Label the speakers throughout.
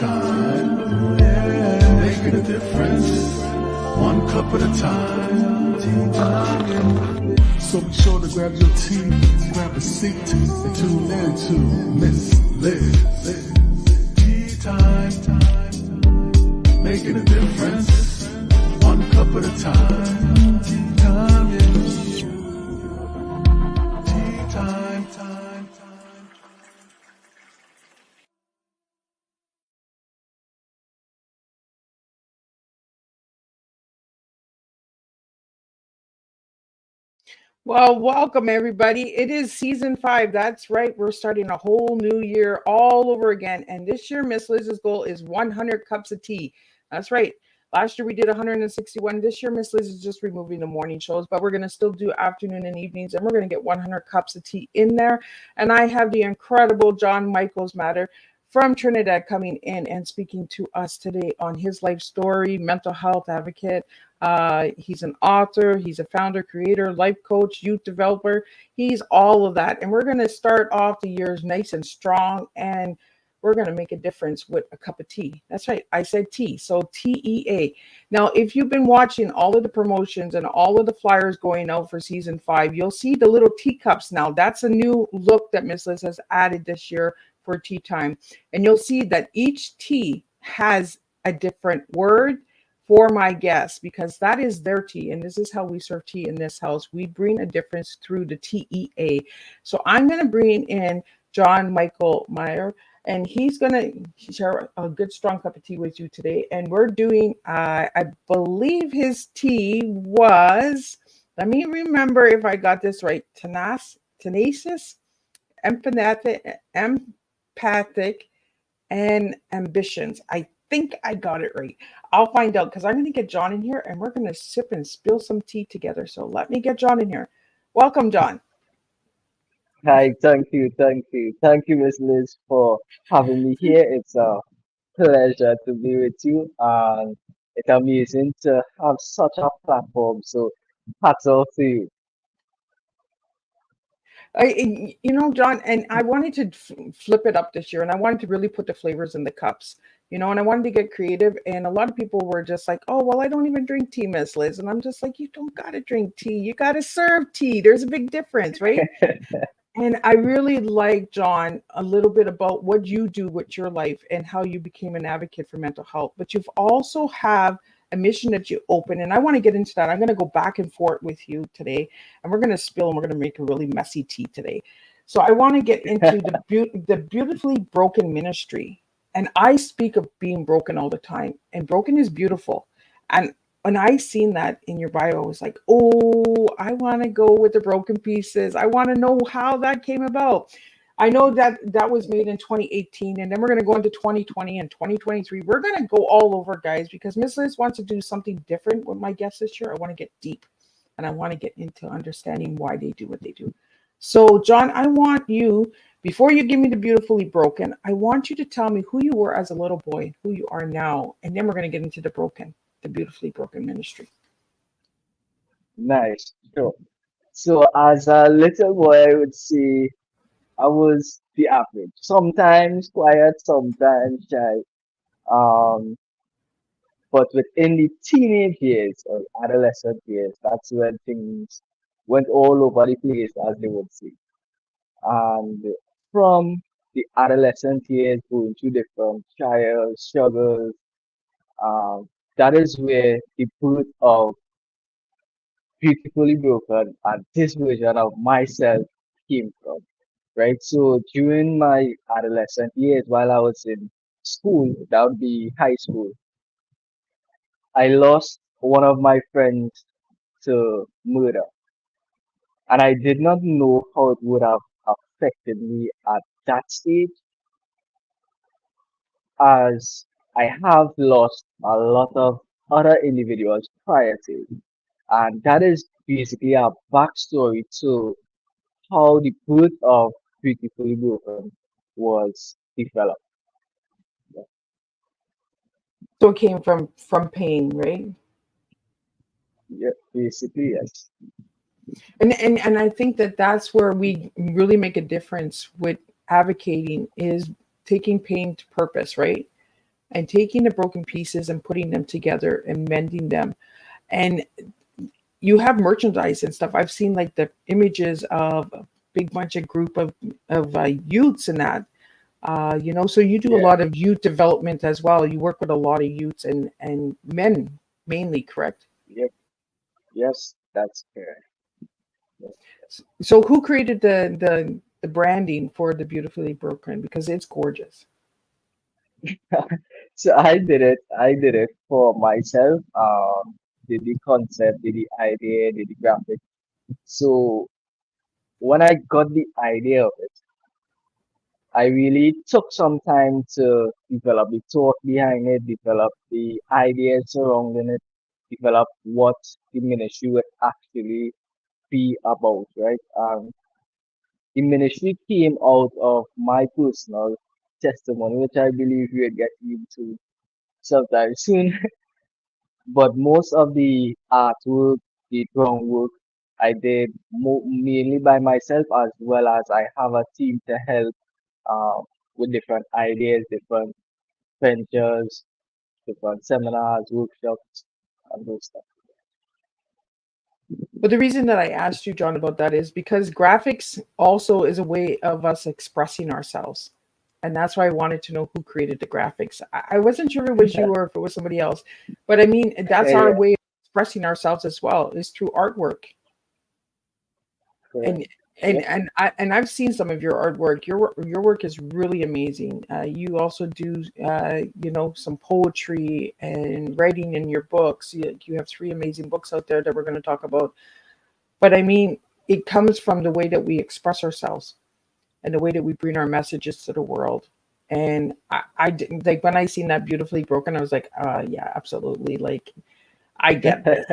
Speaker 1: time, yeah, making a difference, one cup at a time. Tea time. So be sure to grab your tea, grab a seat, and tune in to Miss Liz. Tea time, making a difference, one cup at a time. Tea time, yeah. Tea time, time.
Speaker 2: Well, welcome everybody. It is season 5. That's right. We're starting a whole new year all over again. And this year, Miss Liz's goal is 100 cups of tea. That's right. Last year we did 161. This year, Miss Liz is just removing the morning shows, but we're going to still do afternoon and evenings, and we're going to get 100 cups of tea in there. And I have the incredible John Michaels Matter from Trinidad coming in and speaking to us today on his life story, mental health advocate. He's an author, he's a founder, creator, life coach, youth developer. He's all of that. And we're going to start off the years nice and strong, and we're going to make a difference with a cup of tea. That's right. I said tea. So TEA. Now, if you've been watching all of the promotions and all of the flyers going out for season 5, you'll see the little teacups now. That's a new look that Miss Liz has added this year for tea time. And you'll see that each tea has a different word for my guests, because that is their tea, and this is how we serve tea in this house. We bring a difference through the TEA. So I'm going to bring in John Michael Meyer, and he's going to share a good strong cup of tea with you today. And we're doing, I believe his tea was, let me remember if I got this right, tenacious, empathic, and ambitions. I think I got it right. I'll find out, because I'm going to get John in here and we're going to sip and spill some tea together. So let me get John in here. Welcome, John.
Speaker 3: Hi, thank you, Miss Liz, for having me here. It's a pleasure to be with you, and it's amazing to have such a platform. So, hats off to you.
Speaker 2: John, and I wanted to flip it up this year, and I wanted to really put the flavors in the cups, and I wanted to get creative. And a lot of people were just like, oh, well, I don't even drink tea, Miss Liz. And I'm just like, you don't got to drink tea. You got to serve tea. There's a big difference, right? And I really like, John, a little bit about what you do with your life and how you became an advocate for mental health. But you've also have a mission that you open, and I want to get into that. I'm going to go back and forth with you today, and we're going to spill, and we're going to make a really messy tea today. So I want to get into the beautifully broken ministry. And I speak of being broken all the time, and broken is beautiful. And when I seen that in your bio, I was like, oh, I want to go with the broken pieces. I want to know how that came about. I know that that was made in 2018, and then we're going to go into 2020 and 2023. We're going to go all over, guys, because Miss Liz wants to do something different with my guests this year. I want to get deep, and I want to get into understanding why they do what they do. So, John, I want you, before you give me the beautifully broken, I want you to tell me who you were as a little boy and who you are now, and then we're going to get into the beautifully broken ministry.
Speaker 3: Nice, sure. So, as a little boy, I would say I was the average. Sometimes quiet, sometimes shy. Um, but within the teenage years or adolescent years, that's when things went all over the place, as they would say. And from the adolescent years going through different trials, struggles, um, that is where the birth of Beautifully Broken and this version of myself came from, right? So during my adolescent years, while I was in school, that would be high school, I lost one of my friends to murder. And I did not know how it would have affected me at that stage, as I have lost a lot of other individuals prior to. And that is basically a backstory to how the birth of Beautifully Broken was developed.
Speaker 2: So it came from pain, right?
Speaker 3: Yeah, basically, yes.
Speaker 2: And I think that that's where we really make a difference with advocating, is taking pain to purpose, right? and taking the broken pieces and putting them together and mending them. And you have merchandise and stuff. I've seen like the images of a big bunch of group of youths and that. So you do a
Speaker 3: Yeah.
Speaker 2: lot of youth development as well. You work with a lot of youths and men mainly, correct?
Speaker 3: Yep. Yes, that's correct. Yes.
Speaker 2: So who created the branding for the Beautifully Broken? Because it's gorgeous.
Speaker 3: So I did it for myself. Did the concept, did the idea, did the graphic. So when I got the idea of it, I really took some time to develop the thought behind it, develop the ideas surrounding it, develop what the ministry would actually be about, right? The ministry came out of my personal testimony, which I believe we'll get into sometime soon. But most of the artwork, the groundwork, I did mainly by myself, as well as I have a team to help with different ideas, different ventures, different seminars, workshops, and those stuff.
Speaker 2: But the reason that I asked you, John, about that is because graphics also is a way of us expressing ourselves. And that's why I wanted to know who created the graphics. I wasn't sure if it was you or if it was somebody else. But I mean, that's our
Speaker 3: Yeah,
Speaker 2: way of expressing ourselves as well, is through artwork.
Speaker 3: correct.
Speaker 2: And
Speaker 3: Yep.
Speaker 2: I've seen some of your artwork. Your work is really amazing. You also do some poetry and writing in your books. You have three amazing books out there that we're going to talk about. But I mean, it comes from the way that we express ourselves and the way that we bring our messages to the world. And I didn't like when I seen that Beautifully Broken, I was like, yeah, absolutely. Like, I get this.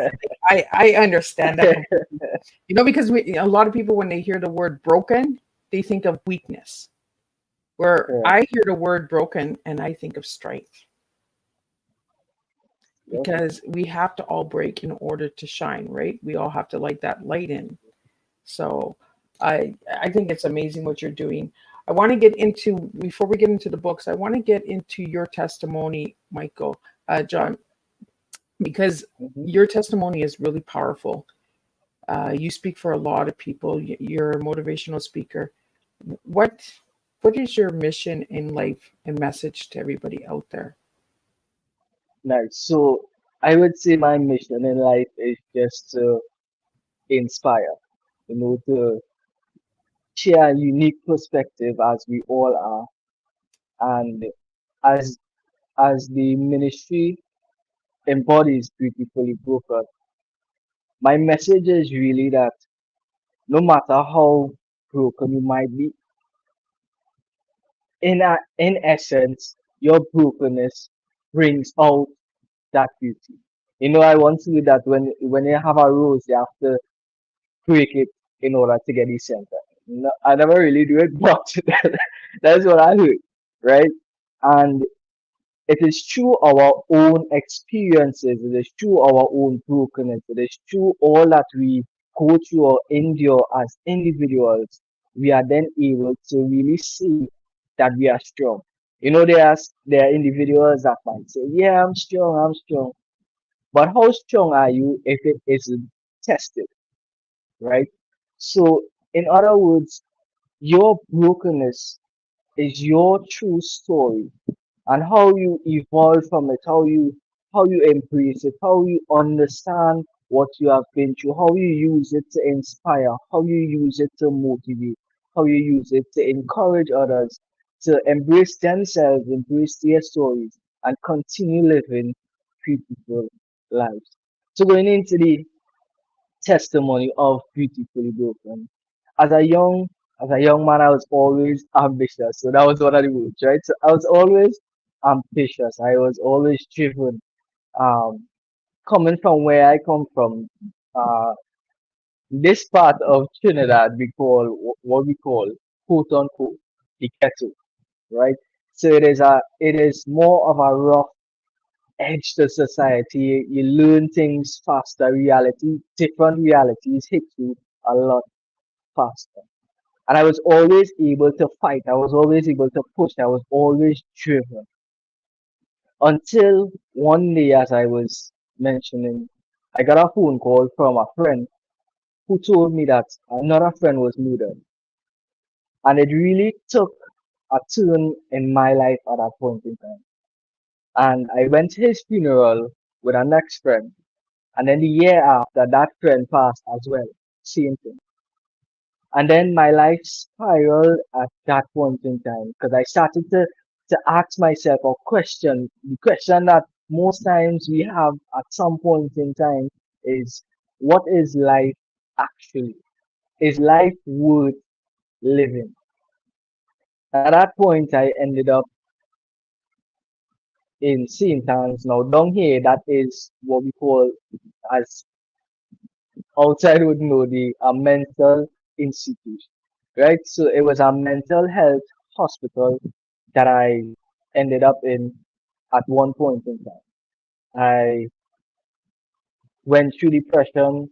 Speaker 2: I understand that completely. Because a lot of people, when they hear the word broken, they think of weakness. Where
Speaker 3: Correct.
Speaker 2: I hear the word broken and I think of strength,
Speaker 3: Yep.
Speaker 2: because we have to all break in order to shine, right? We all have to light that light in. So I think it's amazing what you're doing. I want to get into before we get into the books. I want to get into your testimony, Michael, John, because
Speaker 3: Hmm.
Speaker 2: your testimony is really powerful. You speak for a lot of people. You're a motivational speaker. What what is your mission in life and message to everybody out there?
Speaker 3: Nice. So I would say my mission in life is just to inspire, to share a unique perspective as we all are. And as as the ministry embodies beautifully broken, my message is really that no matter how broken you might be, in essence, your brokenness brings out that beauty. I once knew that when you have a rose, you have to break it in order to get the center. No, I never really do it, but that's what I heard, right? And it is through our own experiences, it is through our own brokenness, it is through all that we go through or endure as individuals, we are then able to really see that we are strong. There are individuals that might say, "Yeah, I'm strong," but how strong are you if it isn't tested, right? So, in other words, your brokenness is your true story, and how you evolve from it, how you embrace it, how you understand what you have been through, how you use it to inspire, how you use it to motivate, how you use it to encourage others to embrace themselves, embrace their stories, and continue living beautiful lives. So going into the testimony of beautifully broken. As a young as a young man, I was always ambitious. So that was one of the words, right? So I was always ambitious. I was always driven. Um, Coming from where I come from, uh, this part of Trinidad we call what we call quote unquote the ghetto, right? So it is more of a rough edge to society. You learn things faster. Different realities hit you a lot faster. And I was always able to fight. I was always able to push. I was always driven. until one day, as I was mentioning, I got a phone call from a friend who told me that another friend was murdered. And it really took a turn in my life at that point in time. And I went to his funeral with a next friend. And then the year after, that friend passed as well. Same thing. And then my life spiraled at that point in time because I started to ask myself or question the question that most times we have at some point in time is, what is life actually? Is life worth living? And at that point, I ended up in St. Anne's. Now, down here, that is what we call, as outside would know, the a mental institution, right? So it was a mental health hospital that I ended up in at one point in time. I went through depression.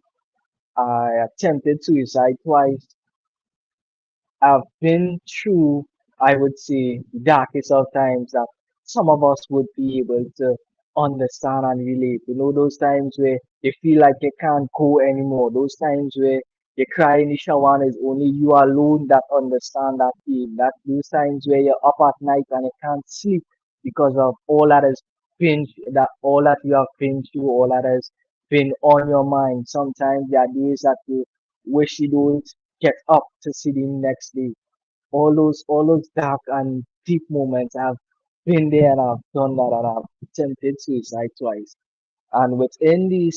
Speaker 3: I attempted suicide twice. I've been through, I would say, the darkest of times that some of us would be able to understand and relate. You know, those times where you feel like you can't go anymore. Those times where you cry in the shower and it's only you alone that understand that feeling. That those times where you're up at night and you can't sleep because of all that has been that all that you have been through, all that has been on your mind. Sometimes there are days that you wish you don't get up to see the next day. All those dark and deep moments, I've been there and I've done that and I've attempted suicide twice. And within the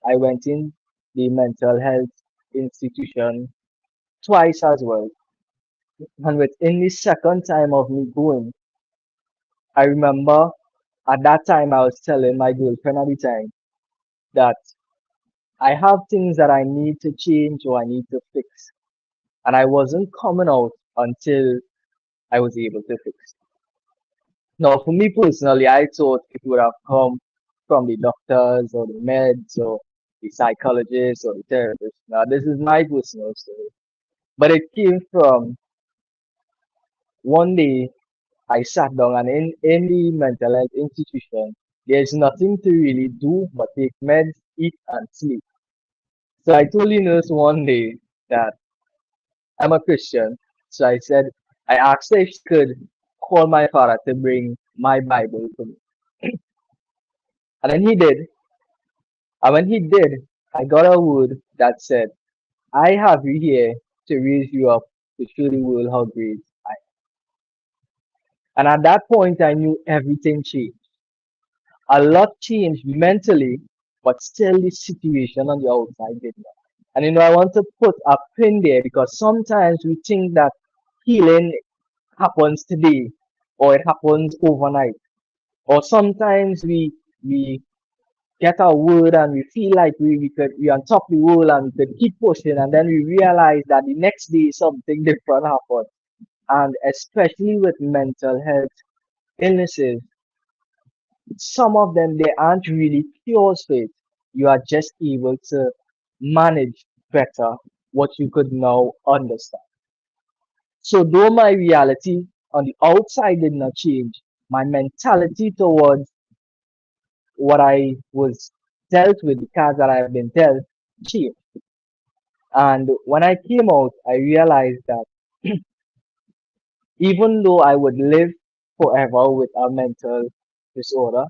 Speaker 3: I went in the mental health institution twice as well. And within the second time of me going, I remember at that time I was telling my girlfriend at the time that I have things that I need to change or I need to fix. And I wasn't coming out until I was able to fix. Now, for me personally, I thought it would have come from the doctors or the meds or the psychologists or the therapists. Now, this is my personal story. But it came from one day I sat down and in the mental health institution, there's nothing to really do but take meds, eat, and sleep. So I told the nurse one day that I'm a Christian. So I asked her if she could call my father to bring my Bible to me. And then he did. And when he did, I got a word that said, I have you here to raise you up to show the world how great I am. And at that point, I knew everything changed. A lot changed mentally, but still the situation on the outside did not. And I want to put a pin there because sometimes we think that healing happens today or it happens overnight. Or sometimes we get our word and we feel like we on top of the world and we could keep pushing and then we realize that the next day something different happened. And especially with mental health illnesses, some of them they aren't really cures for it. You are just able to manage better what you could now understand. So though my reality on the outside did not change, my mentality towards what I was dealt with, the cards that I have been dealt, changed. And when I came out, I realized that even though I would live forever with a mental disorder,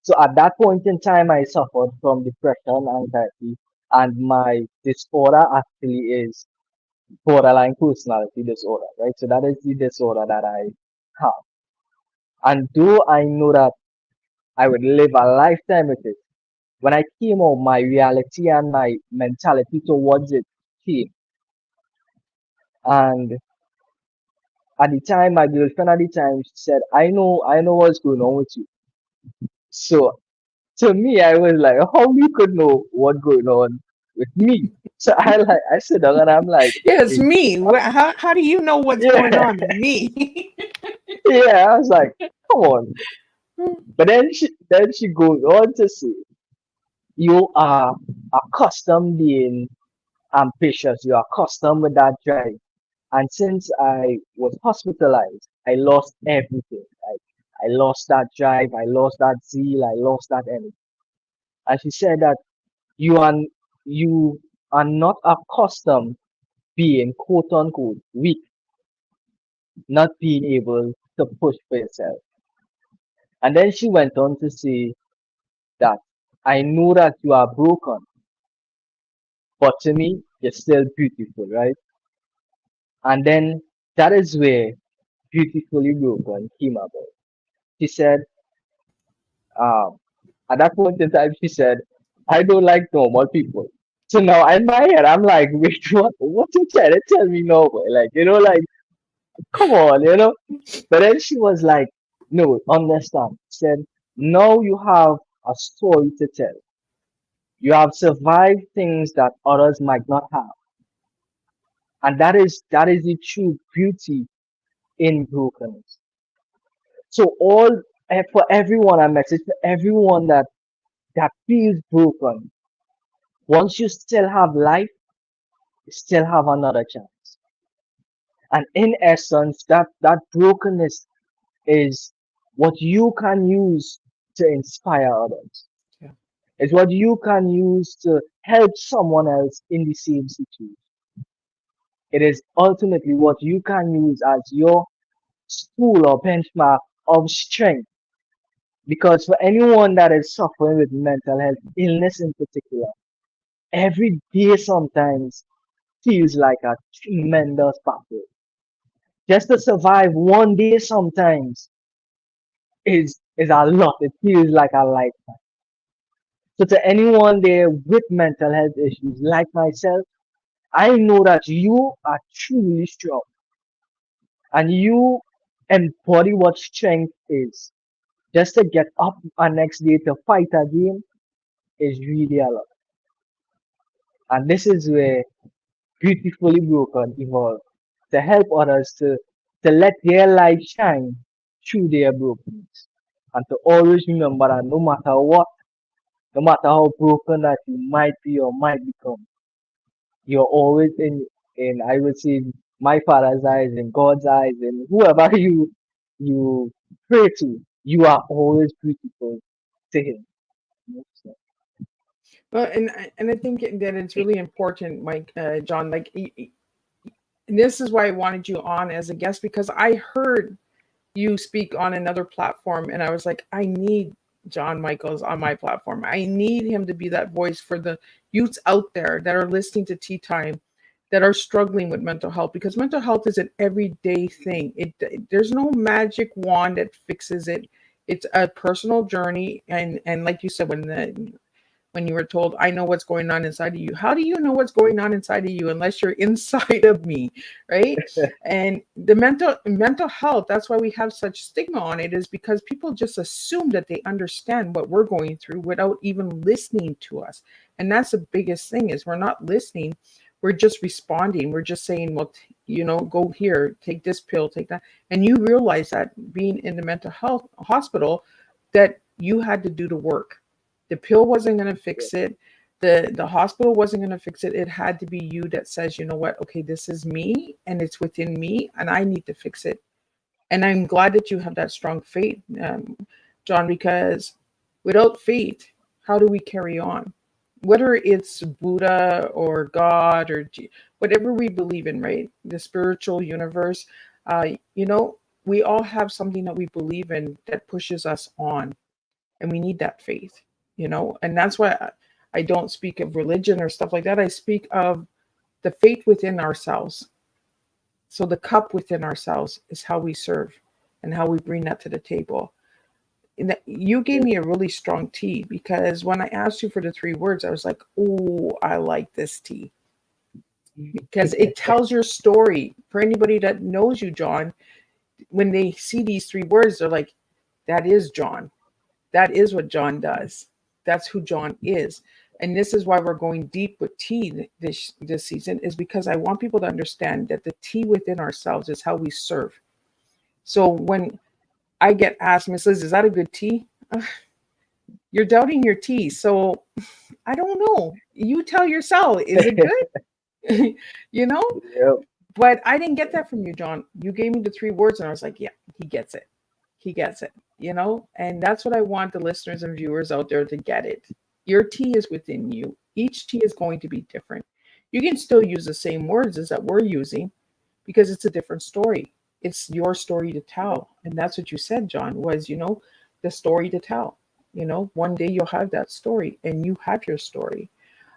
Speaker 3: so at that point in time, I suffered from depression, anxiety, and my disorder actually is borderline personality disorder, right? So that is the disorder that I have. And though I know that I would live a lifetime with it, when I came out, my reality and my mentality towards it changed. And at the time, my girlfriend at the time, she said, I know what's going on with you. So to me, I was like, how you could know what's going on with me? So I sit down and I'm like,
Speaker 2: Yeah, it's
Speaker 3: "Hey,
Speaker 2: me. How do you know what's going
Speaker 3: yeah,
Speaker 2: on with me?
Speaker 3: yeah. I was like, come on. But then she goes on to say, you are accustomed being ambitious. You are accustomed with that drive. And since I was hospitalized, I lost everything. Right? I lost that drive, I lost that zeal, I lost that energy. And she said that you are you are not accustomed being quote unquote weak, not being able to push for yourself. And then she went on to say that I know that you are broken, but to me, you're still beautiful, right? And then that is where Beautifully Broken came about. She said, um, at that point in time, she said, I don't like normal people. So now in my head, I'm like, wait, what you trying to tell me now? Boy? Like, come on, But then she was like, no, understand. She said, now you have a story to tell. You have survived things that others might not have. And that is the true beauty in brokenness. So for everyone, I message for everyone that feels broken. Once you still have life, you still have another chance. And in essence, that brokenness is what you can use to inspire others.
Speaker 2: Yeah.
Speaker 3: It's what you can use to help someone else in the same situation. It is ultimately what you can use as your tool or benchmark of strength. Because for anyone that is suffering with mental health illness in particular, every day sometimes feels like a tremendous battle. Just to survive one day sometimes is a lot. It feels like a lifetime. So to anyone there with mental health issues like myself, I know that you are truly strong and you embody what strength is. Just to get up and next day to fight again is really a lot. And this is where Beautifully Broken evolved to help others to let their light shine through their brokenness. And to always remember that no matter what, no matter how broken that you might be or might become, you're always in I would say my father's eyes, in God's eyes, and whoever you pray to, you are always beautiful to him. So,
Speaker 2: Well, and I think that it's really important, Mike, John. Like, and this is why I wanted you on as a guest, because I heard you speak on another platform, and I was like, I need John Michaels on my platform. I need him to be that voice for the youths out there that are listening to Tea Time, that are struggling with mental health, because mental health is an everyday thing. There's no magic wand that fixes it. It's a personal journey, and like you said, when you were told, I know what's going on inside of you. How do you know what's going on inside of you unless you're inside of me, right? And the mental health, that's why we have such stigma on it, is because people just assume that they understand what we're going through without even listening to us. And that's the biggest thing, is we're not listening. We're just responding. We're just saying, well, go here, take this pill, take that. And you realize that being in the mental health hospital, that you had to do the work. The pill wasn't going to fix it. The hospital wasn't going to fix it. It had to be you that says, you know what? Okay, this is me and it's within me and I need to fix it. And I'm glad that you have that strong faith, John, because without faith, how do we carry on? Whether it's Buddha or God or whatever we believe in, right? The spiritual universe, uh, you know, we all have something that we believe in that pushes us on, and we need that faith, and that's why I don't speak of religion or stuff like that. I speak of the faith within ourselves. So the cup within ourselves is how we serve and how we bring that to the table. And you gave me a really strong tea, because when I asked you for the 3 words, I was like, oh, I like this tea, because it tells your story. For anybody that knows you, John, when they see these 3 words, they're like, that is John. That is what John does. That's who John is. And this is why we're going deep with tea this season, is because I want people to understand that the tea within ourselves is how we serve. So when I get asked, Miss Liz, is that a good tea? You're doubting your tea. So I don't know. You tell yourself, is it good? you know?
Speaker 3: yeah,
Speaker 2: But I didn't get that from you, John. You gave me the 3 words and I was like, yeah, he gets it. he gets it, you know? And that's what I want the listeners and viewers out there to get it. Your tea is within you. Each tea is going to be different. You can still use the same words as that we're using because it's a different story. It's your story to tell. And that's what you said, John, was, the story to tell. One day you'll have that story and you have your story.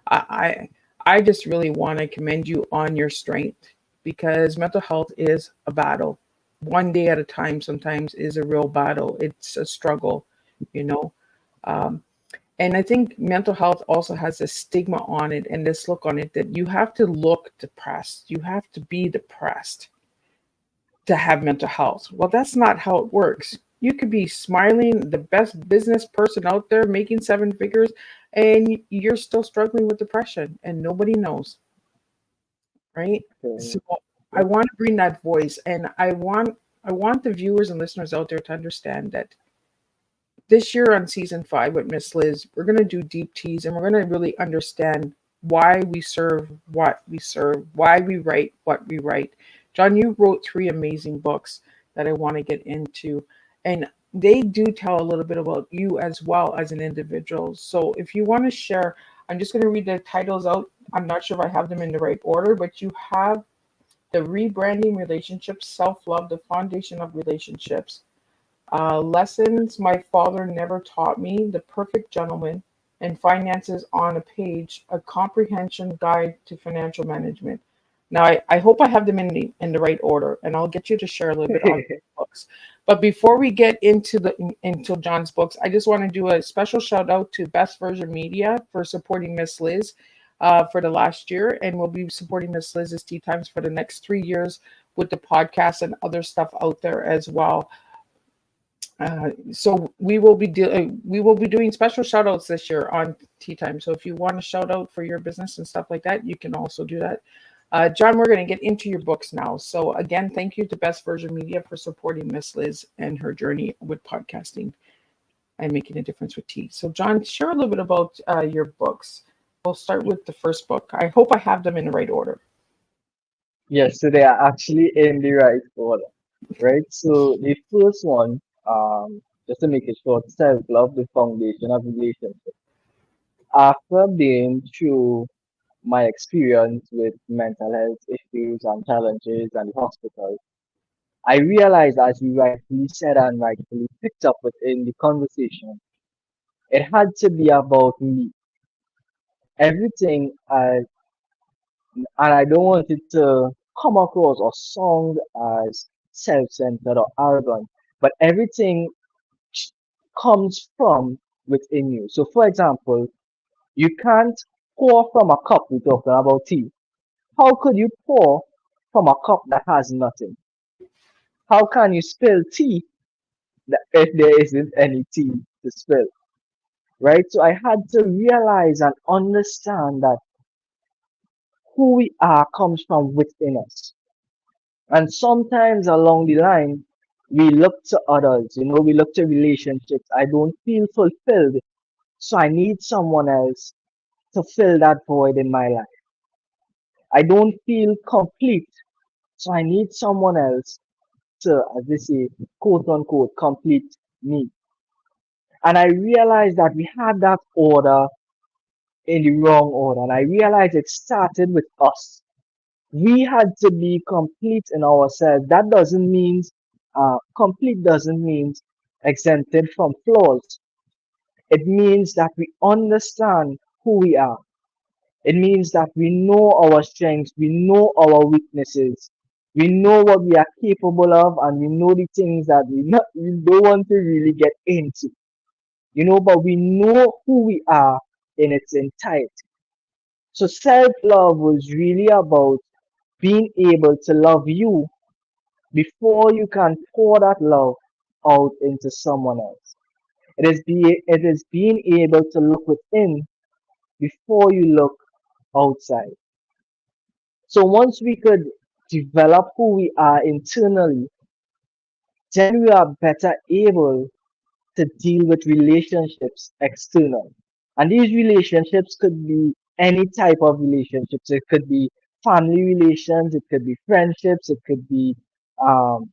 Speaker 2: I I just really want to commend you on your strength because mental health is a battle. One day at a time sometimes is a real battle. It's a struggle, you know. Um, and I think mental health also has a stigma on it and this look on it that you have to look depressed. You have to be depressed to have mental health. Well, that's not how it works. You could be smiling, the best business person out there making seven figures, and you're still struggling with depression and nobody knows, right?
Speaker 3: Okay.
Speaker 2: So I want to bring that voice and I want the viewers and listeners out there to understand that this year on season 5 with Miss Liz, we're going to do deep teas and we're going to really understand why we serve what we serve, why we write what we write. John, you wrote 3 amazing books that I want to get into, and they do tell a little bit about you as well as an individual. So if you want to share, I'm just going to read the titles out. I'm not sure if I have them in the right order, but you have The Rebranding Relationships, Self Love, the Foundation of Relationships, Lessons My Father Never Taught Me, The Perfect Gentleman, and Finances on a Page, a comprehension guide to financial management. Now, I hope I have them in the right order, and I'll get you to share a little bit on books. But before we get into John's books, I just want to do a special shout out to Best Version Media for supporting Miss Liz for the last year, and we'll be supporting Miss Liz's Tea Times for the next 3 years with the podcast and other stuff out there as well. So we will be doing special shout outs this year on Tea Time. So if you want to shout out for your business and stuff like that, you can also do that. John, we're going to get into your books now. So again, thank you to Best Version Media for supporting Miss Liz and her journey with podcasting and making a difference with tea. So John, share a little bit about your books. We'll start with the first book. I hope I have them in the right order.
Speaker 3: Yes, so they are actually in the right order, right? So the first one, just to make it short, self-love, the foundation of relationship. After being through my experience with mental health issues and challenges and the hospital, I realized, as you rightfully said and rightfully picked up within the conversation, it had to be about me. Everything, and I don't want it to come across or sound as self-centered or arrogant, but everything comes from within you. So, for example, you can't pour from a cup. We're talking about tea. How could you pour from a cup that has nothing? How can you spill tea if there isn't any tea to spill? Right? So I had to realize and understand that who we are comes from within us. And sometimes along the line, we look to others, we look to relationships. I don't feel fulfilled, so I need someone else to fill that void in my life. I don't feel complete, so I need someone else to, as they say, quote unquote, complete me. And I realized that we had that order in the wrong order. And I realized it started with us. We had to be complete in ourselves. That doesn't mean complete doesn't mean exempted from flaws. It means that we understand who we are. It means that we know our strengths, we know our weaknesses, we know what we are capable of, and we know the things that we don't want to really get into. But we know who we are in its entirety. So self love was really about being able to love you before you can pour that love out into someone else. It is being able to look within before you look outside. So once we could develop who we are internally, then we are better able to deal with relationships external. And these relationships could be any type of relationships. It could be family relations, it could be friendships, it could be um,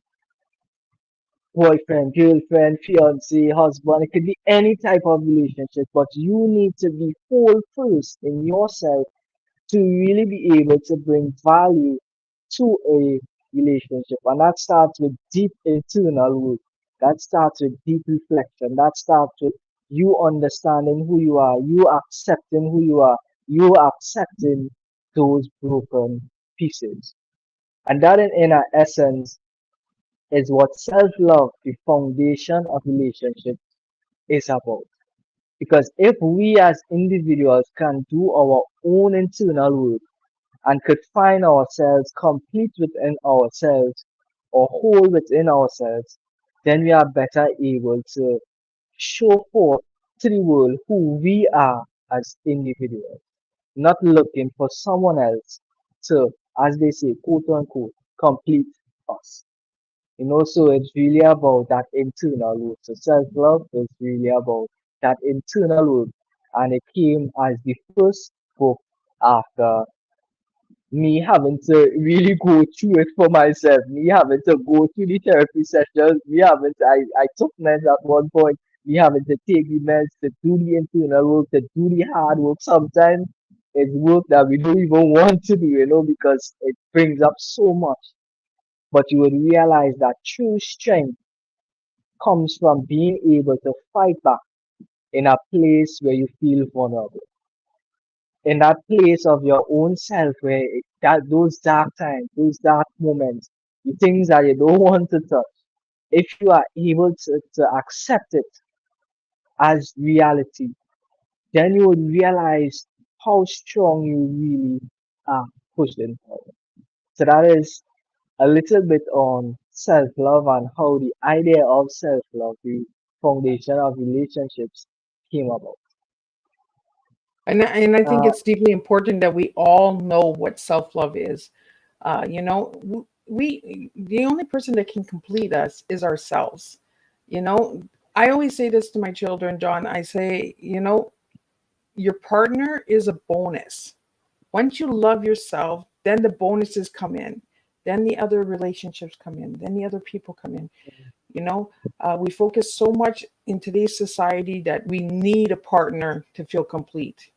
Speaker 3: boyfriend, girlfriend, fiance, husband. It could be any type of relationship, but you need to be whole first in yourself to really be able to bring value to a relationship. And that starts with deep internal work. That starts with deep reflection. That starts with you understanding who you are, you accepting who you are, you accepting those broken pieces. And that in our essence is what self-love, the foundation of relationship, is about. Because if we as individuals can do our own internal work and could find ourselves complete within ourselves or whole within ourselves, then we are better able to show forth to the world who we are as individuals, not looking for someone else to, as they say, quote unquote, complete us. So it's really about that internal work. So self-love is really about that internal work. And it came as the first book after me having to really go through it for myself, me having to go through the therapy sessions, I took meds at one point, me having to take the meds to do the internal work, to do the hard work. Sometimes it's work that we don't even want to do, because it brings up so much. But you would realize that true strength comes from being able to fight back in a place where you feel vulnerable, in that place of your own self where that those dark times, those dark moments, the things that you don't want to touch, if you are able to accept it as reality, then you would realize how strong you really are pushing forward. So that is a little bit on self love and how the idea of self love, the foundation of relationships, came about.
Speaker 2: And I think
Speaker 3: Uh,
Speaker 2: it's deeply important that we all know what self-love is. The only person that can complete us is ourselves. You know, I always say this to my children, John. I say, your partner is a bonus. Once you love yourself, then the bonuses come in. Then the other relationships come in. Then the other people come in. You know, we focus so much in today's society that we need a partner to feel complete.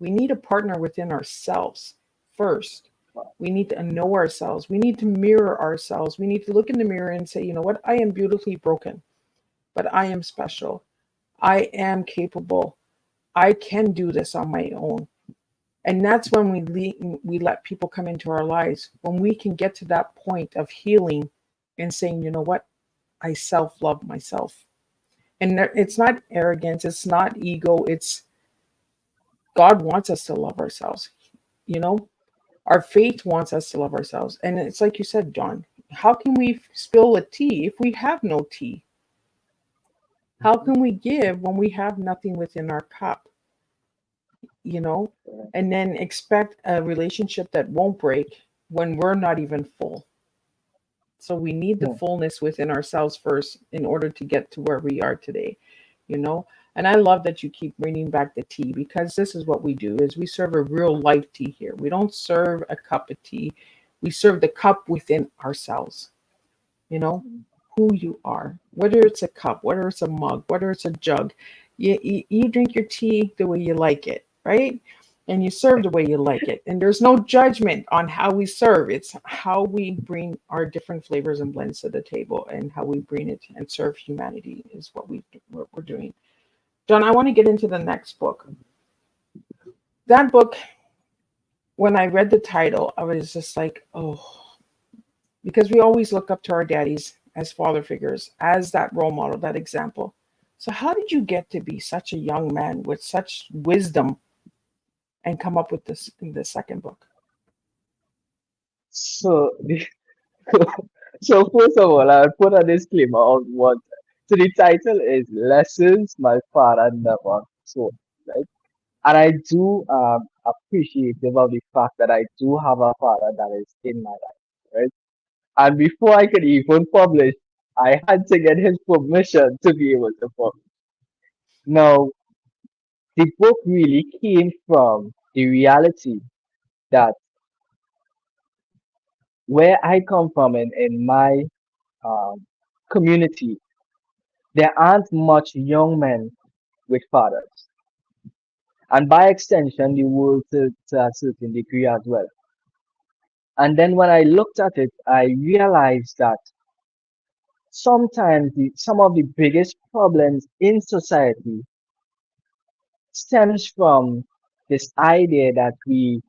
Speaker 2: We need a partner within ourselves first. We need to know ourselves. We need to mirror ourselves. We need to look in the mirror and say, you know what? I am beautifully broken, but I am special. I am capable. I can do this on my own. And that's when we let people come into our lives, when we can get to that point of healing and saying, you know what? I self love myself. And it's not arrogance, it's not ego, it's God wants us to love ourselves. You know, our faith wants us to love ourselves. And it's like you said, John, how can we spill a tea if we have no tea? How can we give when we have nothing within our cup? You know, and then expect a relationship that won't break when we're not even full. So we need the
Speaker 3: hmm,
Speaker 2: fullness within ourselves first in order to get to where we are today, you know. And I love that you keep bringing back the tea, because this is what we do: is we serve a real life tea here. We don't serve a cup of tea. We serve the cup within ourselves, you know, who you are, whether it's a cup, whether it's a mug, whether it's a jug. You drink your tea the way you like it, right? And you serve the way you like it. And there's no judgment on how we serve. It's how we bring our different flavors and blends to the table, and how we bring it and serve humanity is what we're doing. John, I want to get into the next book. That book, when I read the title, I was just like, oh, because we always look up to our daddies as father figures, as that role model, that example. So, how did you get to be such a young man with such wisdom and come up with this in the second book?
Speaker 3: so So first of all, I'll put a disclaimer on what. So the title is Lessons My Father Never Taught, right? And I do appreciate about the fact that I do have a father that is in my life, right? And before I could even publish, I had to get his permission to be able to publish. Now, the book really came from the reality that where I come from in my um, community, there aren't much young men with fathers, and by extension, the world to a certain degree as well. And then when I looked at it, I realized that sometimes some of the biggest problems in society stems from this idea that we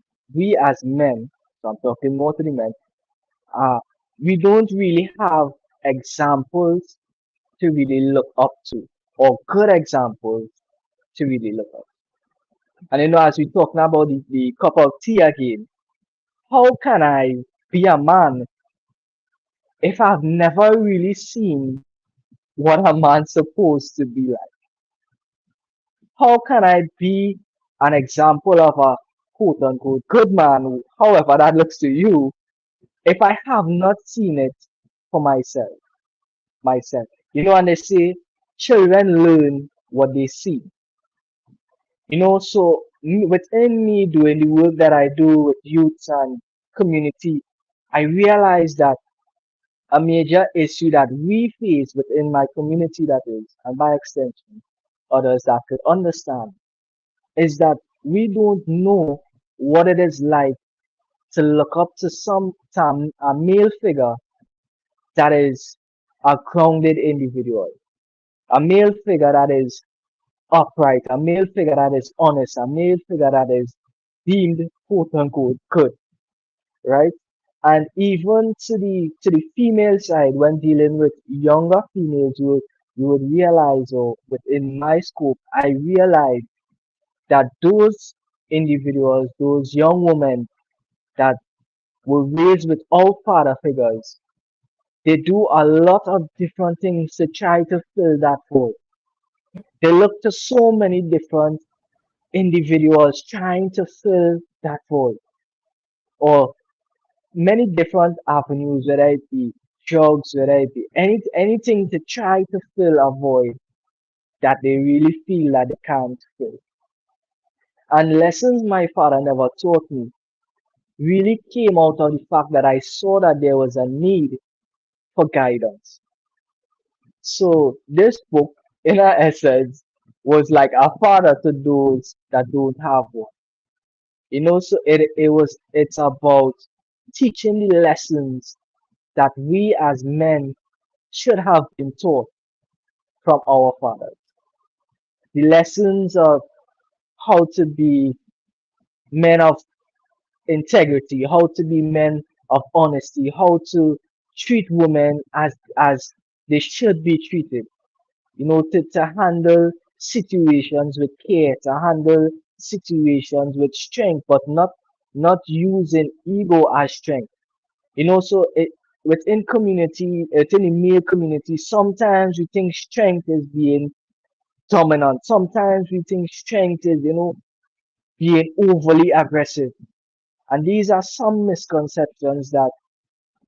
Speaker 3: as men, so I'm talking more to the men, uh, we don't really have examples to really look up to, or good examples to really look up. And as we're talking about the cup of tea again, how can I be a man if I've never really seen what a man's supposed to be like? How can I be an example of a quote unquote good man, however that looks to you, if I have not seen it for myself? And they say children learn what they see. So within me doing the work that I do with youth and community, I realize that a major issue that we face within my community, that is, and by extension, others that could understand, is that we don't know what it is like to look up to a male figure that is a grounded individual, a male figure that is upright, a male figure that is honest, a male figure that is deemed quote unquote good, right? And even to the female side, when dealing with younger females, you would realize, or within my scope, I realized that those individuals, those young women that were raised without father figures, they do a lot of different things to try to fill that role. They look to so many different individuals trying to fill that role, or many different avenues, whether it be drugs, whether it be anything to try to fill a void that they really feel that they can't fill. And lessons my father never taught me really came out of the fact that I saw that there was a need for guidance. So this book, in our essence, was like a father to those that don't have one. So it's about teaching the lessons that we as men should have been taught from our fathers. The lessons of how to be men of integrity, how to be men of honesty, how to treat women as they should be treated. To handle situations with care, to handle situations with strength, but not using ego as strength. So within community, within the male community, sometimes we think strength is being dominant. Sometimes we think strength is, being overly aggressive. And these are some misconceptions that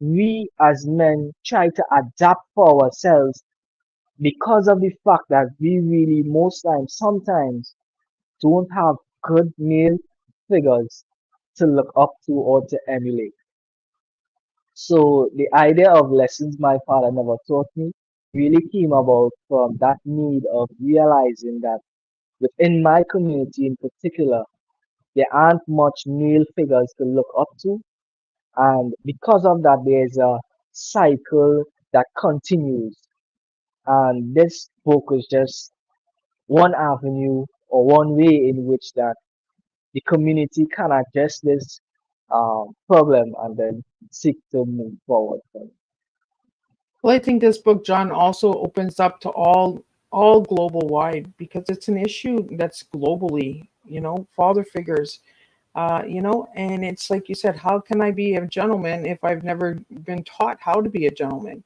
Speaker 3: we as men try to adapt for ourselves because of the fact that we really most times, sometimes, don't have good male figures to look up to or to emulate. So the idea of lessons my father never taught me really came about from that need of realizing that within my community in particular, there aren't much male figures to look up to. And because of that, there's a cycle that continues. And this book is just one avenue or one way in which that the community can address this problem and then seek to move forward from it.
Speaker 2: Well, I think this book, John, also opens up to all global wide, because it's an issue that's globally, father figures, and it's like you said, how can I be a gentleman if I've never been taught how to be a gentleman?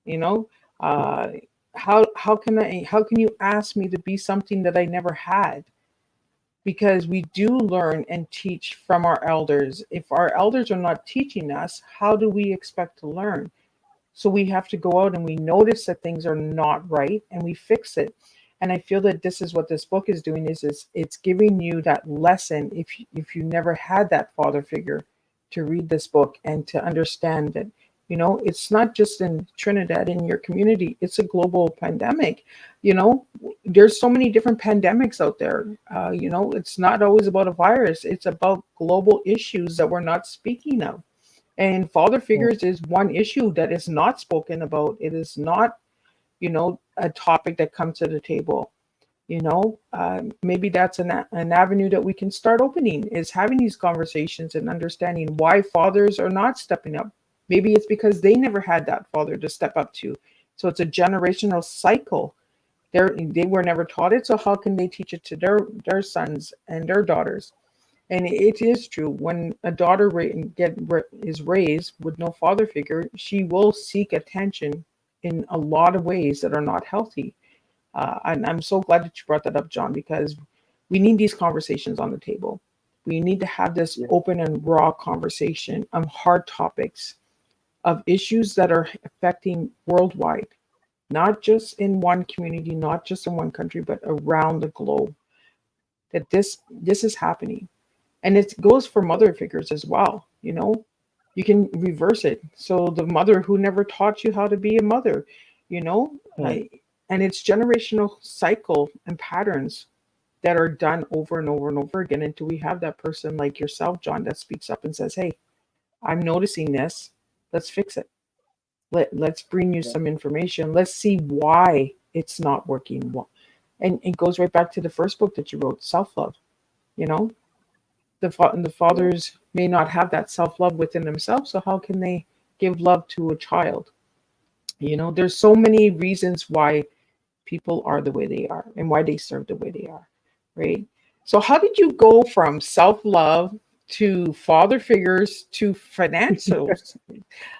Speaker 2: You know, uh, how can you ask me to be something that I never had? Because we do learn and teach from our elders. If our elders are not teaching us, how do we expect to learn? So we have to go out and we notice that things are not right and we fix it. And I feel that this is what this book is doing, is it's giving you that lesson, if you never had that father figure, to read this book and to understand that It's not just in Trinidad, in your community, it's a global pandemic. you know there's so many different pandemics out there. It's not always about a virus, it's about global issues that we're not speaking of. And father
Speaker 3: mm,
Speaker 2: figures is one issue that is not spoken about. It is not a topic that comes to the table. Maybe that's an avenue that we can start opening, is having these conversations and understanding why fathers are not stepping up. Maybe it's because they never had that father to step up to. So it's a generational cycle. They were never taught it, so how can they teach it to their sons and their daughters? And it is true, when a daughter is raised with no father figure, she will seek attention in a lot of ways that are not healthy. And I'm so glad that you brought that up, John, because we need these conversations on the table. We need to have this
Speaker 3: yeah,
Speaker 2: open and raw conversation on hard topics of issues that are affecting worldwide, not just in one community, not just in one country, but around the globe. That this is happening, and it goes for mother figures as well. You can reverse it. So the mother who never taught you how to be a mother, you know,
Speaker 3: mm,
Speaker 2: I, and it's generational cycle and patterns that are done over and over and over again until we have that person like yourself, John, that speaks up and says, "Hey, I'm noticing this. Let's fix it. Let's bring you
Speaker 3: yeah,
Speaker 2: some information. Let's see why it's not working." And it goes right back to the first book that you wrote, self love. You know, the
Speaker 3: yeah,
Speaker 2: fathers may not have that self love within themselves, so how can they give love to a child? There's so many reasons why people are the way they are and why they serve the way they are, right? So how did you go from self love to father figures to financials?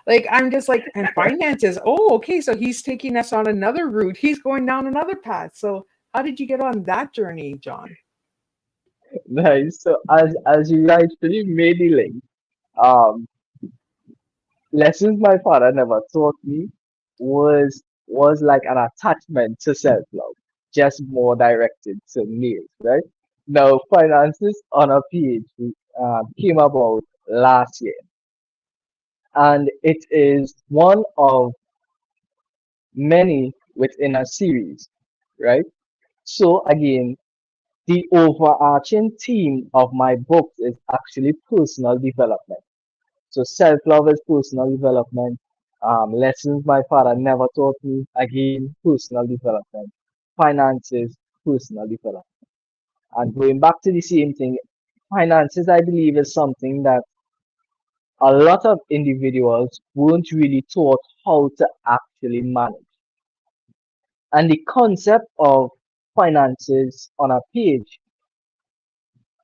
Speaker 2: Like, I'm just like, and finances. Oh, okay, so he's taking us on another route, he's going down another path. So how did you get on that journey, John?
Speaker 3: nice. So as you actually made the link, um, lessons my father never taught me was like an attachment to self-love, just more directed to males, right? Now, finances on a PhD came about last year, and it is one of many within a series, right? So again, the overarching theme of my books is actually personal development. So self-love is personal development. Lessons my father never taught me. Again, personal development. Finances, personal development. And going back to the same thing, finances, I believe, is something that a lot of individuals weren't really taught how to actually manage. And the concept of finances on a page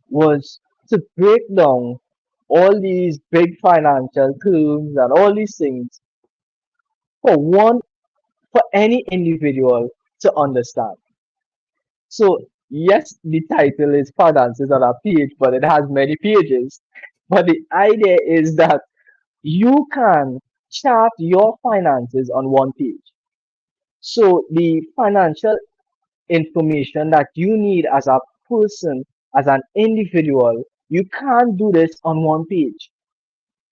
Speaker 3: was to break down all these big financial terms and all these things for one for any individual to understand. So yes, the title is finances on a page, but it has many pages. But the idea is that you can chart your finances on one page. So the financial information that you need as a person, as an individual, you can't do this on one page.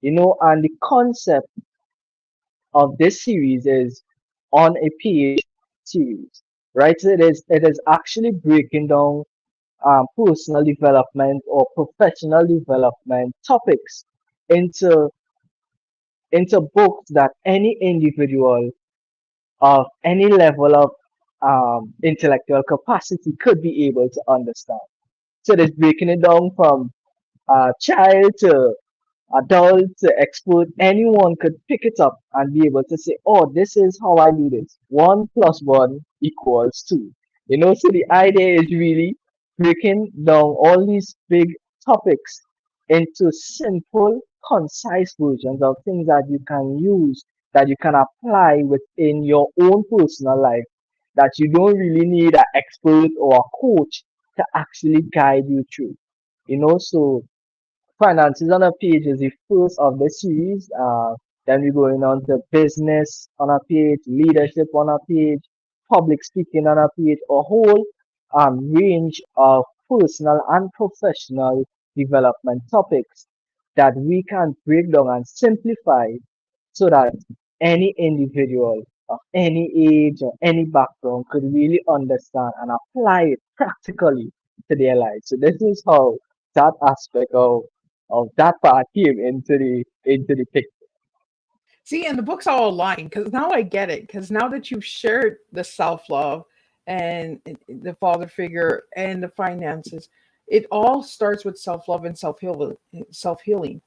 Speaker 3: And the concept of this series is on a page series, right? So it is actually breaking down personal development or professional development topics into into books that any individual of any level of intellectual capacity could be able to understand. So it's breaking it down from child to adult to expert, anyone could pick it up and be able to say, oh, this is how I do this. 1 plus 1 equals 2. So the idea is really breaking down all these big topics into simple, concise versions of things that you can use, that you can apply within your own personal life, that you don't really need an expert or a coach to actually guide you through. So finances on a page is the first of the series. Then we're going on to business on a page, leadership on a page, public speaking on a page, a whole range of personal and professional development topics that we can break down and simplify so that any individual of any age or any background could really understand and apply it practically to their lives. So this is how that aspect of that part came into the picture.
Speaker 2: See, and the books all align because now I get it. Because now that you've shared the self love and the father figure and the finances, it all starts with self love and self healing,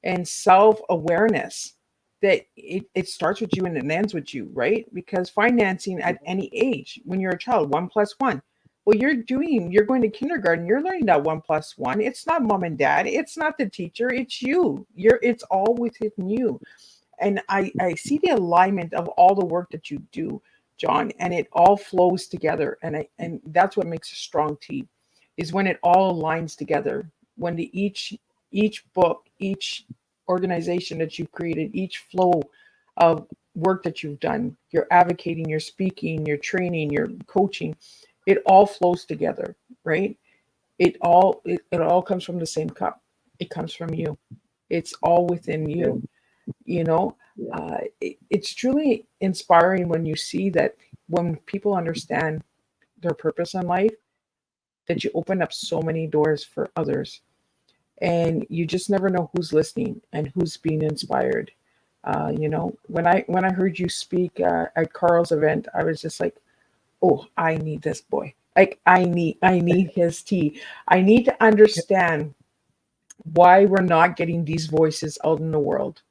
Speaker 2: and self awareness. That it starts with you and it ends with you, right? Because financing at any age, when you're a child, one plus one. Well, you're going to kindergarten, you're learning that one plus one. It's not mom and dad, it's not the teacher, it's you. It's all within you. And I see the alignment of all the work that you do, John, and it all flows together. And that's what makes a strong team, is when it all aligns together. When each book, each organization that you've created, each flow of work that you've done, your advocating, your speaking, your training, your coaching, it all flows together, right? It all comes from the same cup. It comes from you. It's all within
Speaker 3: Yeah,
Speaker 2: you, you know.
Speaker 3: yeah,
Speaker 2: It's truly inspiring when you see that, when people understand their purpose in life, that you open up so many doors for others, and you just never know who's listening and who's being inspired. When I heard you speak at Carl's event, I was just like, oh, I need this boy. Like, I need his tea. I need to understand why we're not getting these voices out in the world.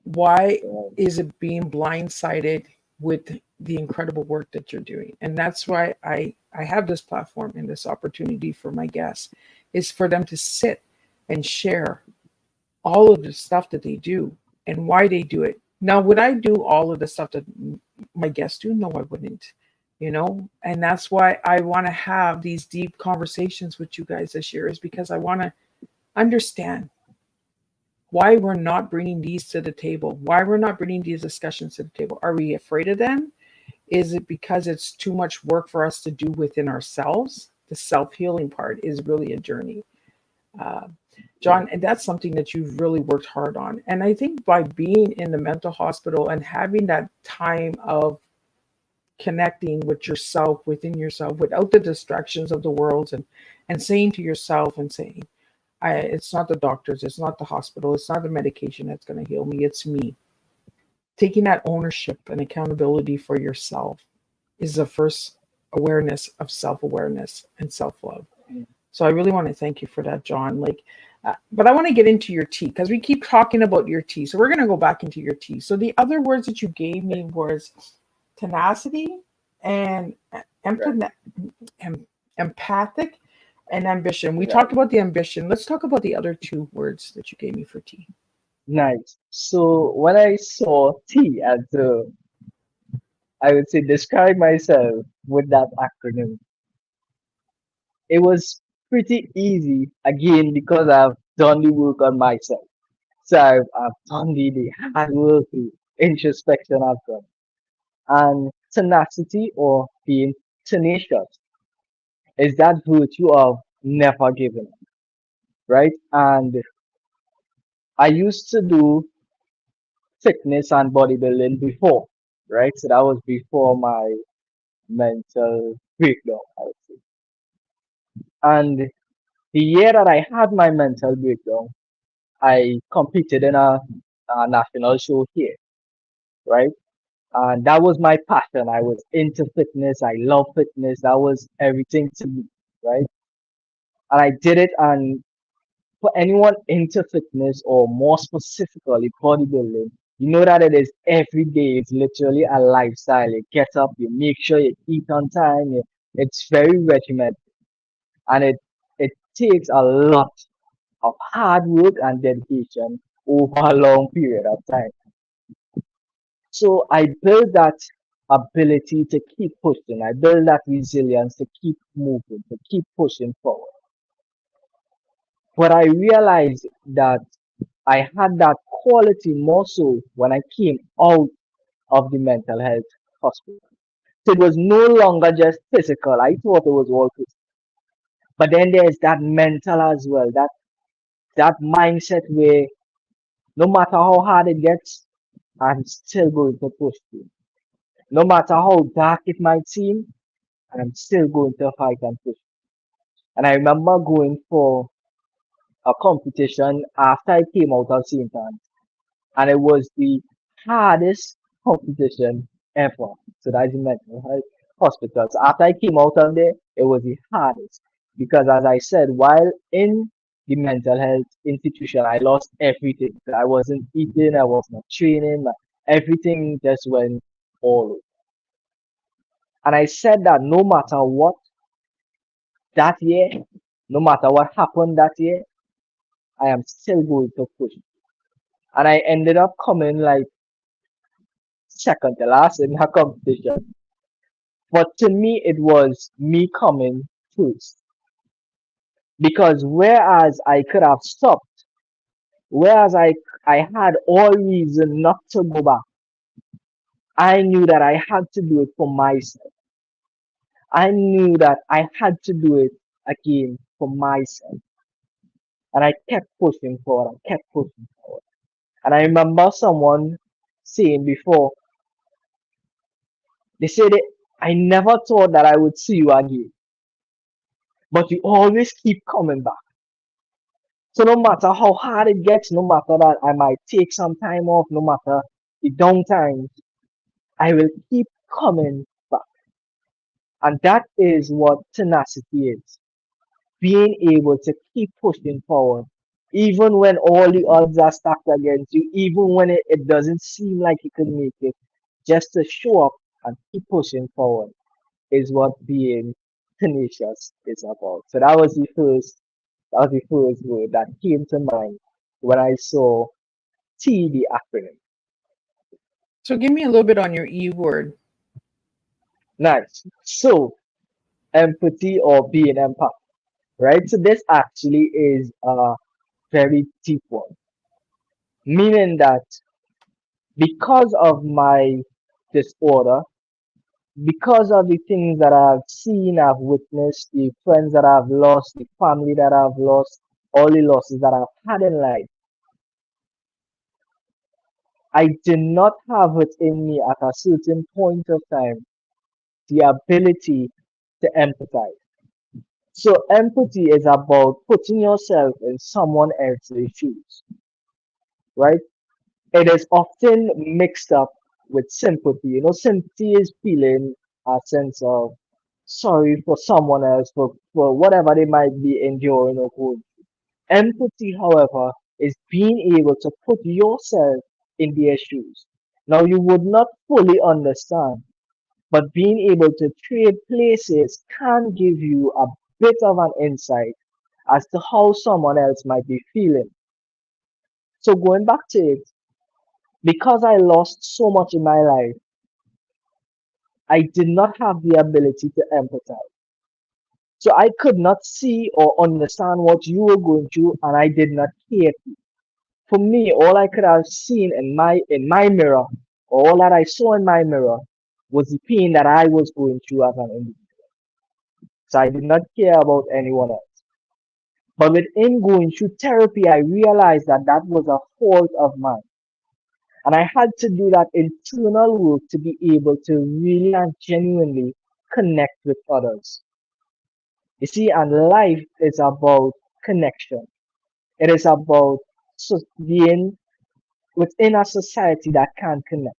Speaker 2: Why
Speaker 3: yeah,
Speaker 2: is it being blindsided with the incredible work that you're doing? And that's why I have this platform and this opportunity for my guests, is for them to sit and share all of the stuff that they do and why they do it. Now, would I do all of the stuff that my guests do? No, I wouldn't. And that's why I want to have these deep conversations with you guys this year, is because I want to understand why we're not bringing these to the table, why we're not bringing these discussions to the table. Are we afraid of them? Is it because it's too much work for us to do within ourselves? The self healing part is really a journey. Uh,
Speaker 3: yeah,
Speaker 2: John, and that's something that you've really worked hard on. And I think by being in the mental hospital and having that time of connecting with yourself, within yourself, without the distractions of the world, and saying to yourself and saying, it's not the doctors, it's not the hospital, it's not the medication that's going to heal me, it's me. Taking that ownership and accountability for yourself is the first awareness of self awareness and self love.
Speaker 3: yeah.
Speaker 2: So I really want to thank you for that, John. But I want to get into your tea, because we keep talking about your tea. So we're going to go back into your tea. So the other words that you gave me was tenacity and
Speaker 3: Right,
Speaker 2: empath- empathic and ambition. We talked
Speaker 3: right.
Speaker 2: about the ambition. Let's talk about the other two words that you gave me for tea.
Speaker 3: Nice. So when I saw T as the, I would say, describe myself with that acronym, it was pretty easy again because I've done the work on myself. So I've done the hard work, the introspection I've done. And tenacity, or being tenacious, is that virtue of never giving up, right? And I used to do fitness and bodybuilding before, right? So that was before my mental breakdown, I would say. And the year that I had my mental breakdown, I competed in a national show here, right? And that was my passion. I was into fitness. I love fitness. That was everything to me, right? And I did it. And for anyone into fitness, or more specifically bodybuilding, you know that it is every day. It's literally a lifestyle. You get up, you make sure you eat on time. It's very regimented, and it takes a lot of hard work and dedication over a long period of time. So I built that ability to keep pushing. I built that resilience to keep moving, to keep pushing forward. But I realized that I had that quality more so when I came out of the mental health hospital. So it was no longer just physical. I thought it was all physical. But then there's that mental as well, that mindset where No matter how hard it gets, I'm still going to push through. No matter how dark it might seem, I'm still going to fight and push. And I remember going for a competition after I came out of St. Anne's, and it was the hardest competition ever. So that's in mental health hospital. So after I came out of there, it was the hardest because, as I said, while in the mental health institution, I lost everything. I wasn't eating, I was not training, everything just went all over. And I said that no matter what that year, no matter what happened that year, I am still going to push. And I ended up coming like second to last in her competition. But to me, it was me coming first. Because whereas I could have stopped, whereas I had all reason not to go back, I knew that I had to do it for myself. I knew that I had to do it again for myself. And I kept pushing forward. I kept pushing forward. And I remember someone saying before, they said, I never thought that I would see you again, but you always keep coming back. So no matter how hard it gets, no matter that I might take some time off, no matter the downtime, I will keep coming back. And that is what tenacity is. Being able to keep pushing forward, even when all the odds are stacked against you, even when it doesn't seem like you can make it, just to show up and keep pushing forward is what being tenacious is about. So that was the first word that came to mind when I saw T, the acronym.
Speaker 2: So give me a little bit on your E word.
Speaker 3: Nice. So empathy or being empath, right? So this actually is a very deep one, meaning that because of my disorder, because of the things that I've seen, I've witnessed, the friends that I've lost, the family that I've lost, all the losses that I've had in life, I did not have it in me at a certain point of time the ability to empathize. So empathy is about putting yourself in someone else's shoes, right? It is often mixed up with sympathy. Sympathy is feeling a sense of sorry for someone else for whatever they might be enduring or going. Empathy, however, is being able to put yourself in their shoes. Now, you would not fully understand, but being able to trade places can give you a bit of an insight as to how someone else might be feeling. So, going back to it, because I lost so much in my life, I did not have the ability to empathize. So, I could not see or understand what you were going through, and I did not care. For me, all I could have seen in my mirror, or all that I saw in my mirror, was the pain that I was going through as an individual. So I did not care about anyone else. But within going through therapy, I realized that that was a fault of mine. And I had to do that internal work to be able to really and genuinely connect with others. You see, and life is about connection. It is about being within a society that can connect.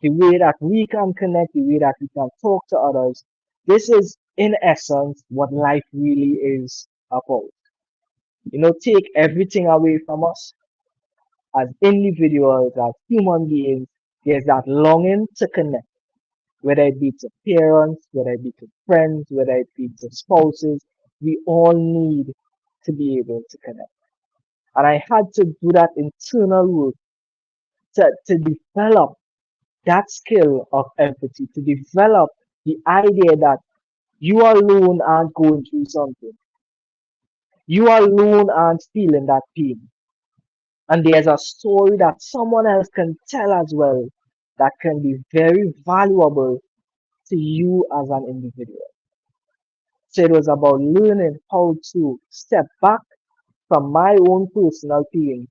Speaker 3: The way that we can connect, the way that we can talk to others. This is, in essence, what life really is about. Take everything away from us as individuals, as human beings. There's that longing to connect, whether it be to parents, whether it be to friends, whether it be to spouses. We all need to be able to connect. And I had to do that internal work to develop that skill of empathy, to develop the idea that you alone aren't going through something. You alone aren't feeling that pain. And there's a story that someone else can tell as well that can be very valuable to you as an individual. So it was about learning how to step back from my own personal pain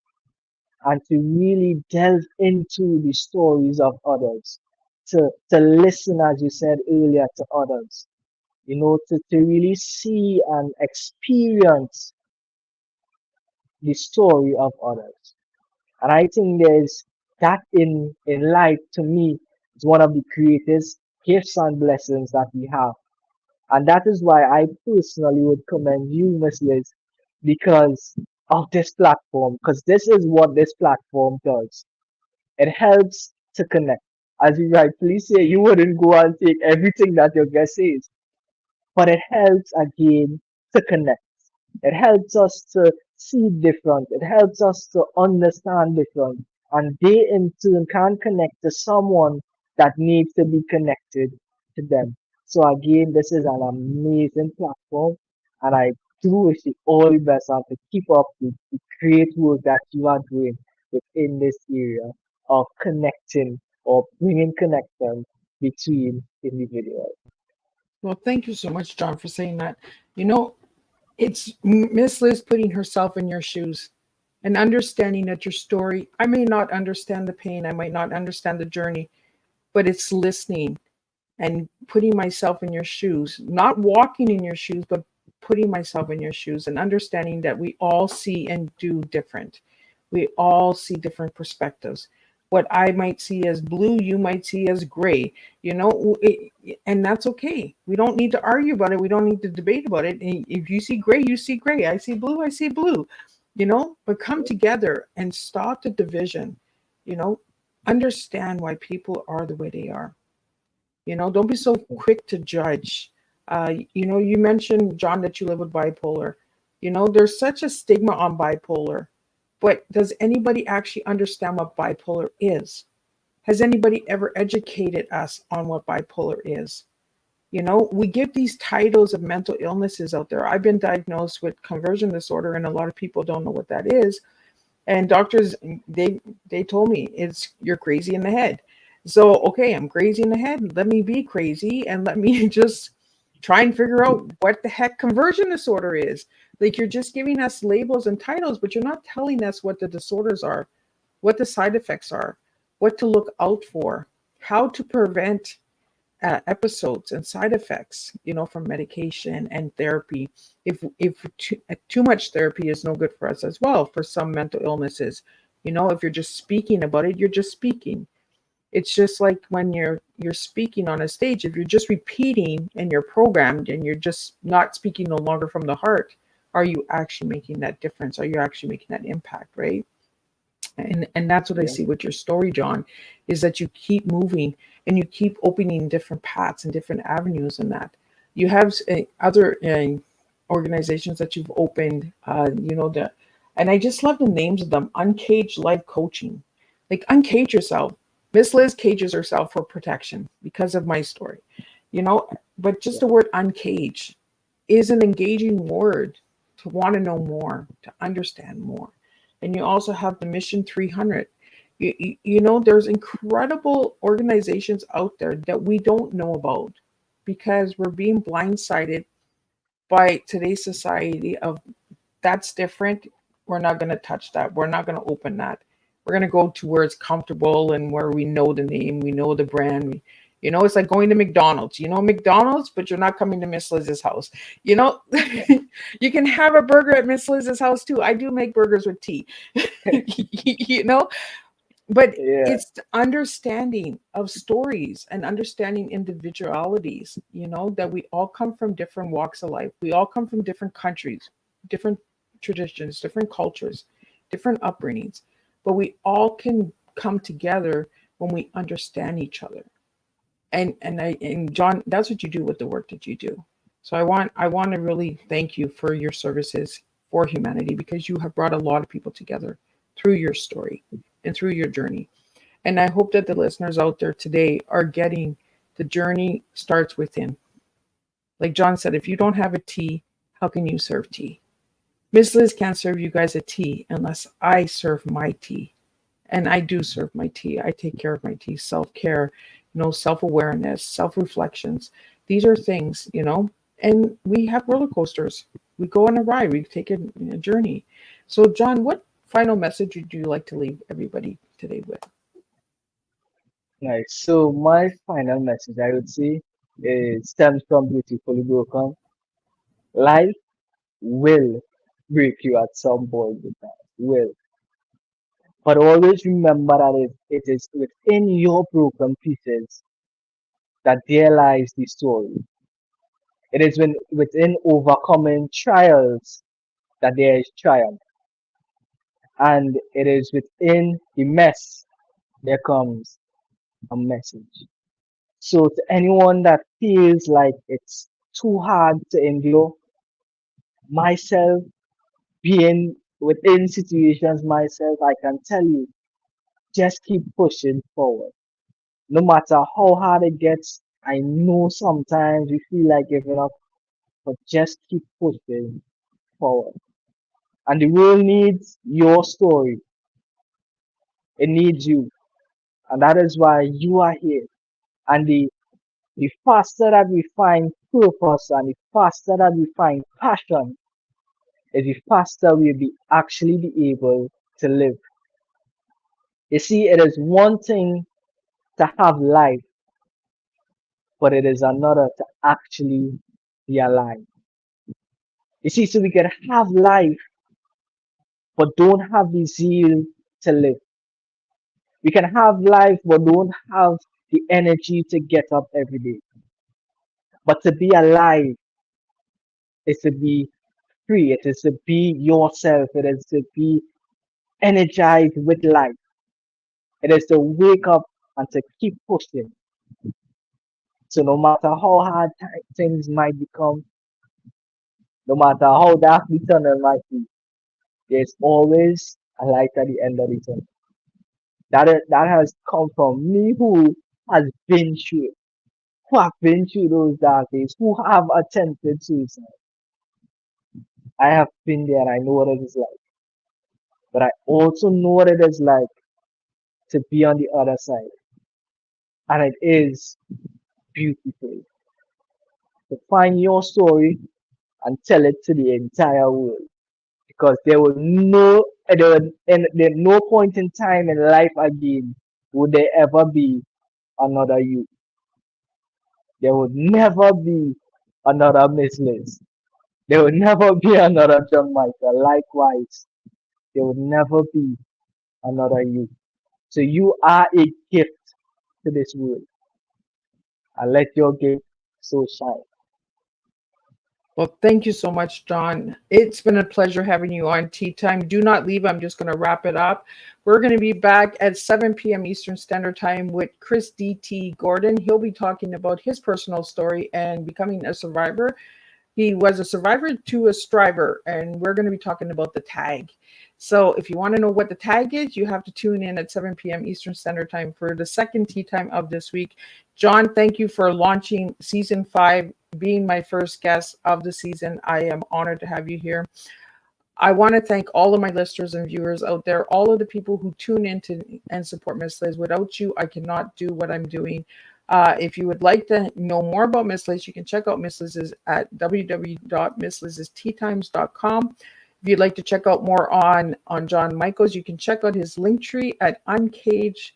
Speaker 3: and to really delve into the stories of others, to listen, as you said earlier, to others, to really see and experience the story of others. And I think there's that in life to me is one of the greatest gifts and blessings that we have. And that is why I personally would commend you, Miss Liz, because of this platform, because this is what this platform does. It helps to connect. As you rightfully say, you wouldn't go and take everything that your guest says, but it helps again to connect. It helps us to see different. It helps us to understand different. And they in turn can connect to someone that needs to be connected to them. So again, this is an amazing platform. And I do wish you all the best and to keep up the great work that you are doing within this area of connecting or bringing connection between individuals.
Speaker 2: Well, thank you so much, John, for saying that. You know, it's Miss Liz putting herself in your shoes and understanding that your story, I may not understand the pain, I might not understand the journey, but it's listening and putting myself in your shoes, not walking in your shoes, but putting myself in your shoes and understanding that we all see and do different. We all see different perspectives. What I might see as blue, you might see as gray, and that's okay. We don't need to argue about it. We don't need to debate about it. If you see gray, you see gray. I see blue, I see blue, but come together and stop the division, you know, understand why people are the way they are. Don't be so quick to judge. You mentioned, John, that you live with bipolar. There's such a stigma on bipolar, but does anybody actually understand what bipolar is? Has anybody ever educated us on what bipolar is? We give these titles of mental illnesses out there. I've been diagnosed with conversion disorder, and a lot of people don't know what that is. And doctors, they told me you're crazy in the head. So okay, I'm crazy in the head. Let me be crazy and let me just try and figure out what the heck conversion disorder is. Like, you're just giving us labels and titles, but you're not telling us what the disorders are, what the side effects are, what to look out for, how to prevent episodes and side effects, from medication and therapy. If too much therapy is no good for us as well, for some mental illnesses. If you're just speaking about it, you're just speaking. It's just like when you're speaking on a stage, if you're just repeating and you're programmed and you're just not speaking no longer from the heart, are you actually making that difference? Are you actually making that impact, right? And that's what I
Speaker 3: Yeah.
Speaker 2: see with your story, John, is that you keep moving and you keep opening different paths and different avenues in that. You have other organizations that you've opened, and I just love the names of them. Uncaged Life Coaching. Like, uncage yourself. Miss Liz cages herself for protection because of my story, but just
Speaker 3: Yeah.
Speaker 2: the word uncage is an engaging word to want to know more, to understand more. And you also have the Mission 300. There's incredible organizations out there that we don't know about because we're being blindsided by today's society of that's different. We're not going to touch that. We're not going to open that. We're going to go to where it's comfortable and where we know the name, we know the brand. It's like going to McDonald's. McDonald's, but you're not coming to Miss Liz's house. You know, you can have a burger at Miss Liz's house too. I do make burgers with tea. you know, but
Speaker 3: Yeah.
Speaker 2: it's the understanding of stories and understanding individualities, that we all come from different walks of life. We all come from different countries, different traditions, different cultures, different upbringings, but we all can come together when we understand each other. And John, that's what you do with the work that you do. So I want to really thank you for your services for humanity, because you have brought a lot of people together through your story and through your journey. And I hope that the listeners out there today are getting the journey starts within. Like John said, if you don't have a tea, how can you serve tea? Miss Liz can't serve you guys a tea unless I serve my tea. And I do serve my tea. I take care of my tea. Self-care, self-awareness, self-reflections. These are things, and we have roller coasters. We go on a ride. We take a journey. So John, what final message would you like to leave everybody today with?
Speaker 3: Nice. So my final message, I would say, stems from Beautifully Broken. Life will break you at some point in time. Will. But always remember that it is within your broken pieces that there lies the story. It is within overcoming trials that there is triumph. And it is within the mess there comes a message. So to anyone that feels like it's too hard to endure, myself being within situations myself, I can tell you, just keep pushing forward. No matter how hard it gets, I know sometimes we feel like giving up, but just keep pushing forward. And the world needs your story. It needs you. And that is why you are here. And the faster that we find purpose and the faster that we find passion, is the faster we'll be actually be able to live. You see, it is one thing to have life, but it is another to actually be alive. You see, so we can have life, but don't have the zeal to live. We can have life, but don't have the energy to get up every day. But to be alive is to be free. It is to be yourself. It is to be energized with life. It is to wake up and to keep pushing. So no matter how hard things might become, no matter how dark the tunnel might be, there's always a light at the end of the tunnel. That has come from me who has been through it, who have been through those dark days, who have attempted suicide. I have been there and I know what it is like. But I also know what it is like to be on the other side. And it is beautiful to find your story and tell it to the entire world. Because there no point in time in life again would there ever be another you. There would never be another Miss Liz. There would never be another John Michael. Likewise, there would never be another you. So you are a gift to this world. And let your gift so shine.
Speaker 2: Well, thank you so much, John. It's been a pleasure having you on Tea Time. Do not leave. I'm just going to wrap it up. We're going to be back at 7 p.m. Eastern Standard Time with Chris D.T. Gordon. He'll be talking about his personal story and becoming a survivor. He was a survivor to a striver, and we're going to be talking about the tag. So if you want to know what the tag is, you have to tune in at 7 p.m. Eastern Standard Time for the second Tea Time of this week. John, thank you for launching season 5, being my first guest of the season. I am honored to have you here. I want to thank all of my listeners and viewers out there, all of the people who tune in to and support Miss Liz. Without you, I cannot do what I'm doing. If you would like to know more about Miss Liz, you can check out Miss Liz's at www.misslizsteatimes.com. If you'd like to check out more on John Michaels, you can check out his link tree at Uncaged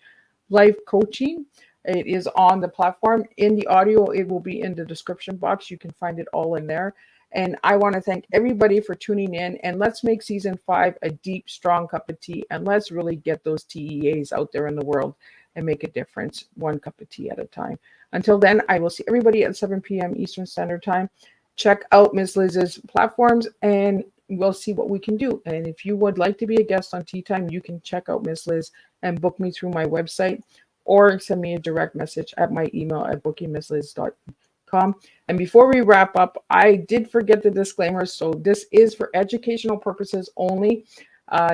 Speaker 2: Life Coaching. It is on the platform. In the audio, it will be in the description box. You can find it all in there. And I want to thank everybody for tuning in. And let's make season 5 a deep, strong cup of tea. And let's really get those TEAs out there in the world and make a difference, one cup of tea at a time. Until then, I will see everybody at 7 p.m. Eastern Standard Time. Check out Ms. Liz's platforms and we'll see what we can do. And if you would like to be a guest on Tea Time, you can check out Ms. Liz and book me through my website or send me a direct message at my email at bookingmissliz.com. And before we wrap up, I did forget the disclaimer. So this is for educational purposes only.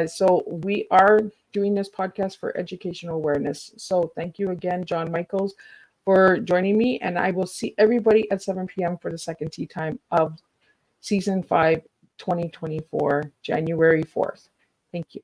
Speaker 2: So we are doing this podcast for educational awareness. So thank you again, John Michaels, for joining me. And I will see everybody at 7 p.m. for the second Tea Time of season 5, 2024, January 4th. Thank you.